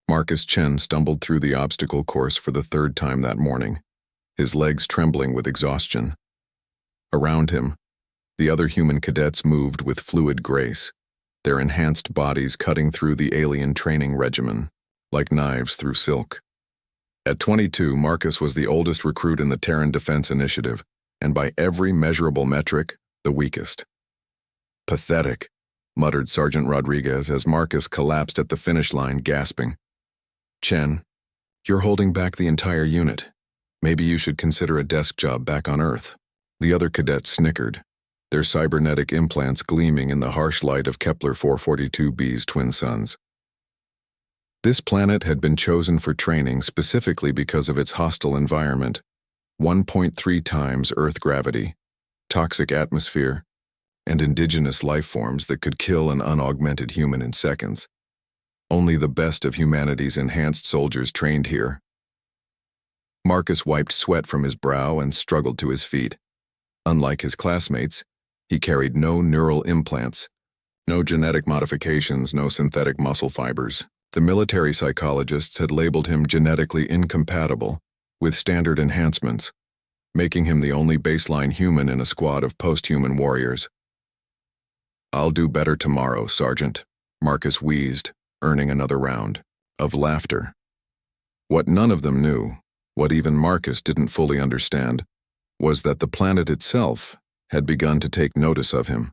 Marcus Chen stumbled through the obstacle course for the third time that morning, his legs trembling with exhaustion. Around him, the other human cadets moved with fluid grace, their enhanced bodies cutting through the alien training regimen, like knives through silk. At 22, Marcus was the oldest recruit in the Terran Defense Initiative, and by every measurable metric, the weakest. "Pathetic," muttered Sergeant Rodriguez as Marcus collapsed at the finish line, gasping. "Chen, you're holding back the entire unit. Maybe you should consider a desk job back on Earth." The other cadets snickered, their cybernetic implants gleaming in the harsh light of Kepler 442b's twin suns. This planet had been chosen for training specifically because of its hostile environment, 1.3 times Earth gravity, toxic atmosphere, and indigenous life forms that could kill an unaugmented human in seconds. Only the best of humanity's enhanced soldiers trained here. Marcus wiped sweat from his brow and struggled to his feet. Unlike his classmates, he carried no neural implants, no genetic modifications, no synthetic muscle fibers. The military psychologists had labeled him genetically incompatible with standard enhancements, making him the only baseline human in a squad of post-human warriors. "I'll do better tomorrow, Sergeant," Marcus wheezed, earning another round of laughter. What none of them knew, what even Marcus didn't fully understand, was that the planet itself had begun to take notice of him.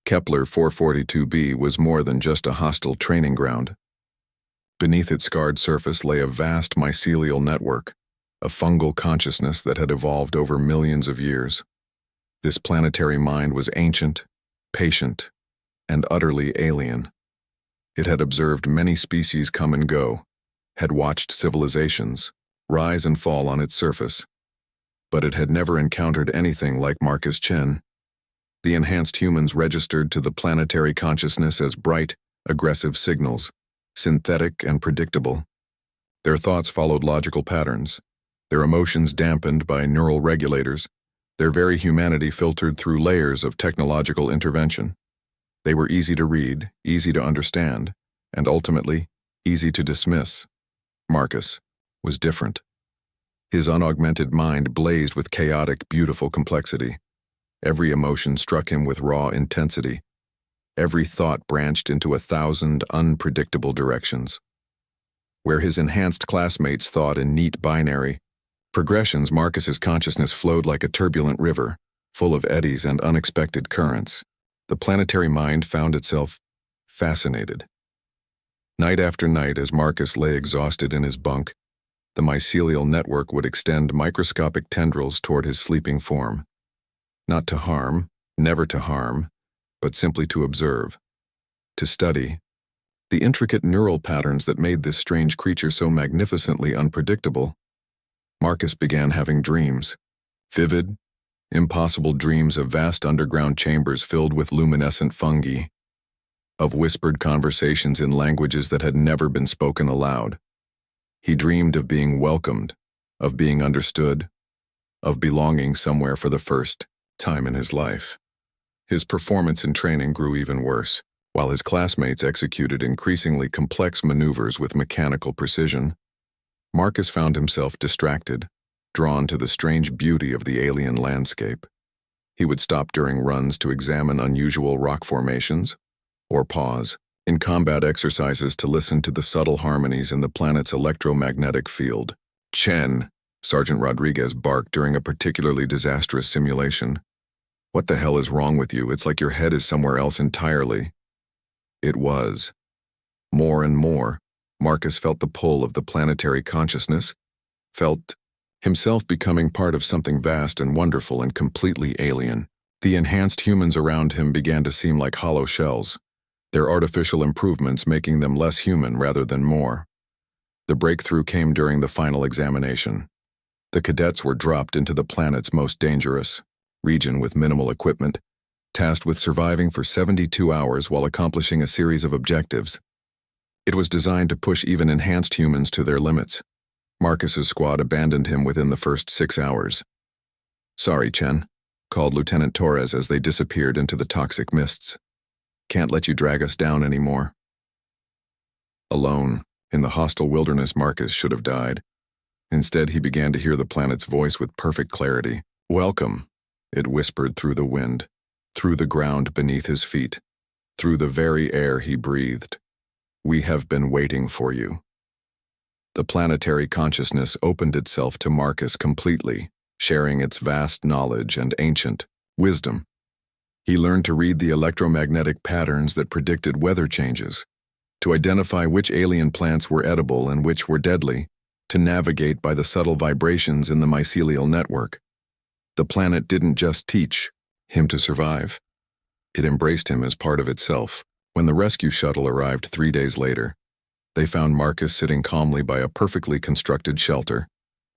Kepler 442b was more than just a hostile training ground. Beneath its scarred surface lay a vast mycelial network, a fungal consciousness that had evolved over millions of years. This planetary mind was ancient, patient, and utterly alien. It had observed many species come and go, had watched civilizations rise and fall on its surface, but it had never encountered anything like Marcus Chen. The enhanced humans registered to the planetary consciousness as bright, aggressive signals, synthetic and predictable. Their thoughts followed logical patterns, their emotions dampened by neural regulators, their very humanity filtered through layers of technological intervention. They were easy to read, easy to understand, and ultimately, easy to dismiss. Marcus was different. His unaugmented mind blazed with chaotic, beautiful complexity. Every emotion struck him with raw intensity. Every thought branched into 1,000 unpredictable directions. Where his enhanced classmates thought in neat binary progressions, Marcus's consciousness flowed like a turbulent river, full of eddies and unexpected currents. The planetary mind found itself fascinated. Night after night, as Marcus lay exhausted in his bunk, the mycelial network would extend microscopic tendrils toward his sleeping form. Not to harm, never to harm, but simply to observe, to study the intricate neural patterns that made this strange creature so magnificently unpredictable. Marcus began having dreams, vivid, impossible dreams of vast underground chambers filled with luminescent fungi, of whispered conversations in languages that had never been spoken aloud. He dreamed of being welcomed, of being understood, of belonging somewhere for the first time in his life. His performance in training grew even worse. While his classmates executed increasingly complex maneuvers with mechanical precision, Marcus found himself distracted, drawn to the strange beauty of the alien landscape. He would stop during runs to examine unusual rock formations, or pause in combat exercises to listen to the subtle harmonies in the planet's electromagnetic field. "Chen," Sergeant Rodriguez barked during a particularly disastrous simulation. "What the hell is wrong with you? It's like your head is somewhere else entirely." It was. More and more, Marcus felt the pull of the planetary consciousness, felt himself becoming part of something vast and wonderful and completely alien. The enhanced humans around him began to seem like hollow shells, their artificial improvements making them less human rather than more. The breakthrough came during the final examination. The cadets were dropped into the planet's most dangerous region with minimal equipment, tasked with surviving for 72 hours while accomplishing a series of objectives. It was designed to push even enhanced humans to their limits. Marcus's squad abandoned him within the first 6 hours. "Sorry, Chen," called Lieutenant Torres as they disappeared into the toxic mists. "Can't let you drag us down anymore." Alone, In the hostile wilderness, Marcus should have died. Instead, he began to hear the planet's voice with perfect clarity. "Welcome," it whispered through the wind, through the ground beneath his feet, through the very air he breathed. "We have been waiting for you." The planetary consciousness opened itself to Marcus completely, sharing its vast knowledge and ancient wisdom. He learned to read the electromagnetic patterns that predicted weather changes, to identify which alien plants were edible and which were deadly, to navigate by the subtle vibrations in the mycelial network. The planet didn't just teach him to survive. It embraced him as part of itself. When the rescue shuttle arrived 3 days later, they found Marcus sitting calmly by a perfectly constructed shelter,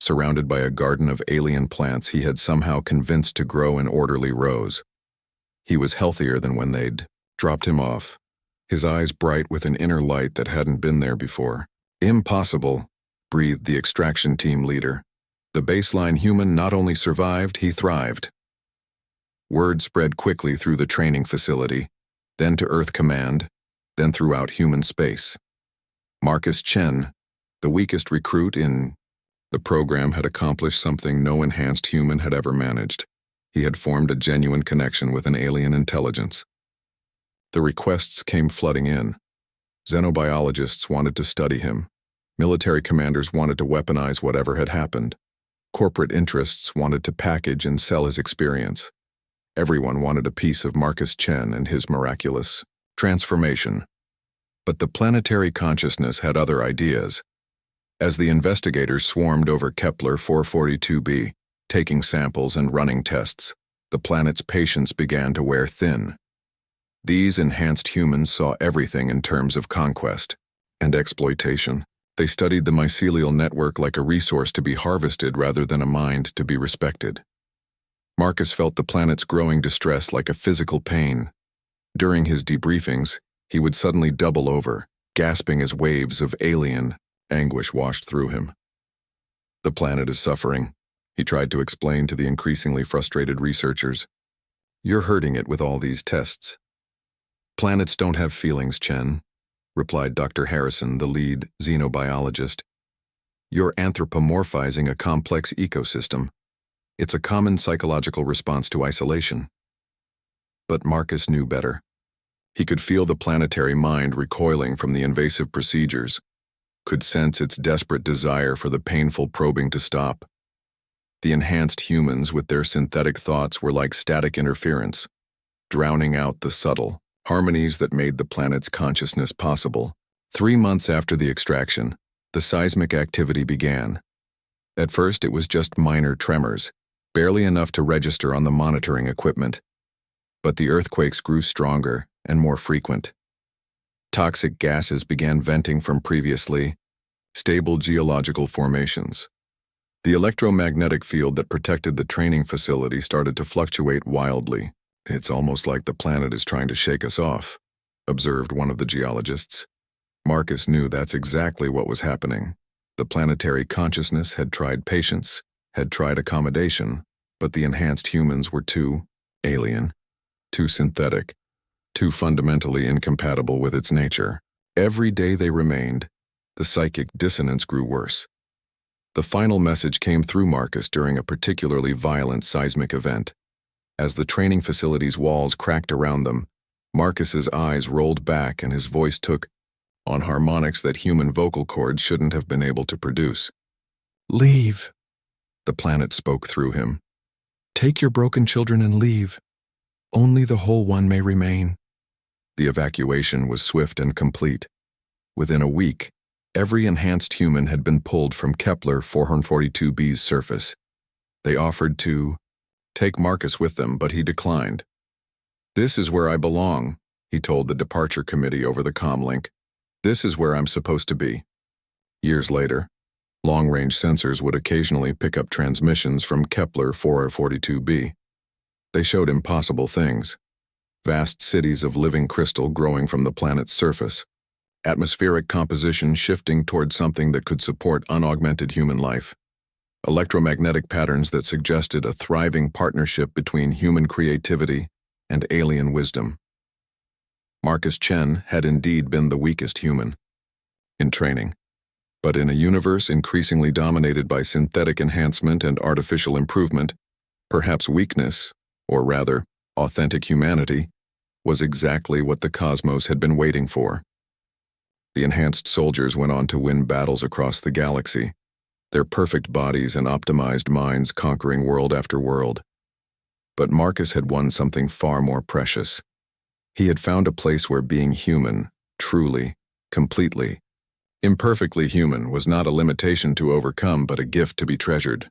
surrounded by a garden of alien plants he had somehow convinced to grow in orderly rows. He was healthier than when they'd dropped him off, his eyes bright with an inner light that hadn't been there before. "Impossible," breathed the extraction team leader. "The baseline human not only survived, he thrived." Word spread quickly through the training facility, then to Earth Command, then throughout human space. Marcus Chen, the weakest recruit in the program, had accomplished something no enhanced human had ever managed. He had formed a genuine connection with an alien intelligence. The requests came flooding in. Xenobiologists wanted to study him. Military commanders wanted to weaponize whatever had happened. Corporate interests wanted to package and sell his experience. Everyone wanted a piece of Marcus Chen and his miraculous transformation. But the planetary consciousness had other ideas. As the investigators swarmed over Kepler 442b, taking samples and running tests, the planet's patience began to wear thin. These enhanced humans saw everything in terms of conquest and exploitation. They studied the mycelial network like a resource to be harvested rather than a mind to be respected. Marcus felt the planet's growing distress like a physical pain. During his debriefings, he would suddenly double over, gasping as waves of alien anguish washed through him. "The planet is suffering," he tried to explain to the increasingly frustrated researchers. "You're hurting it with all these tests." "Planets don't have feelings, Chen," replied Dr. Harrison, the lead xenobiologist. "You're anthropomorphizing a complex ecosystem. It's a common psychological response to isolation." But Marcus knew better. He could feel the planetary mind recoiling from the invasive procedures, could sense its desperate desire for the painful probing to stop. The enhanced humans with their synthetic thoughts were like static interference, drowning out the subtle harmonies that made the planet's consciousness possible. 3 months after the extraction, the seismic activity began. At first, it was just minor tremors, barely enough to register on the monitoring equipment. But the earthquakes grew stronger and more frequent. Toxic gases began venting from previously stable geological formations. The electromagnetic field that protected the training facility started to fluctuate wildly. "It's almost like the planet is trying to shake us off," observed one of the geologists. Marcus knew that's exactly what was happening. The planetary consciousness had tried patience, had tried accommodation, but the enhanced humans were too alien, too synthetic, too fundamentally incompatible with its nature. Every day they remained, the psychic dissonance grew worse. The final message came through Marcus during a particularly violent seismic event. As the training facility's walls cracked around them, Marcus's eyes rolled back and his voice took on harmonics that human vocal cords shouldn't have been able to produce. "Leave," the planet spoke through him. "Take your broken children and leave. Only the whole one may remain." The evacuation was swift and complete. Within a week, every enhanced human had been pulled from Kepler 442b's surface. They offered to take Marcus with them, but he declined. "This is where I belong," he told the departure committee over the comlink. "This is where I'm supposed to be." Years later, long-range sensors would occasionally pick up transmissions from Kepler 442b. They showed impossible things. Vast cities of living crystal growing from the planet's surface. Atmospheric composition shifting toward something that could support unaugmented human life. Electromagnetic patterns that suggested a thriving partnership between human creativity and alien wisdom. Marcus Chen had indeed been the weakest human. In training, But in a universe increasingly dominated by synthetic enhancement and artificial improvement, perhaps weakness, or rather, authentic humanity, was exactly what the cosmos had been waiting for. The enhanced soldiers went on to win battles across the galaxy, their perfect bodies and optimized minds conquering world after world. But Marcus had won something far more precious. He had found a place where being human, truly, completely, imperfectly human was not a limitation to overcome but a gift to be treasured.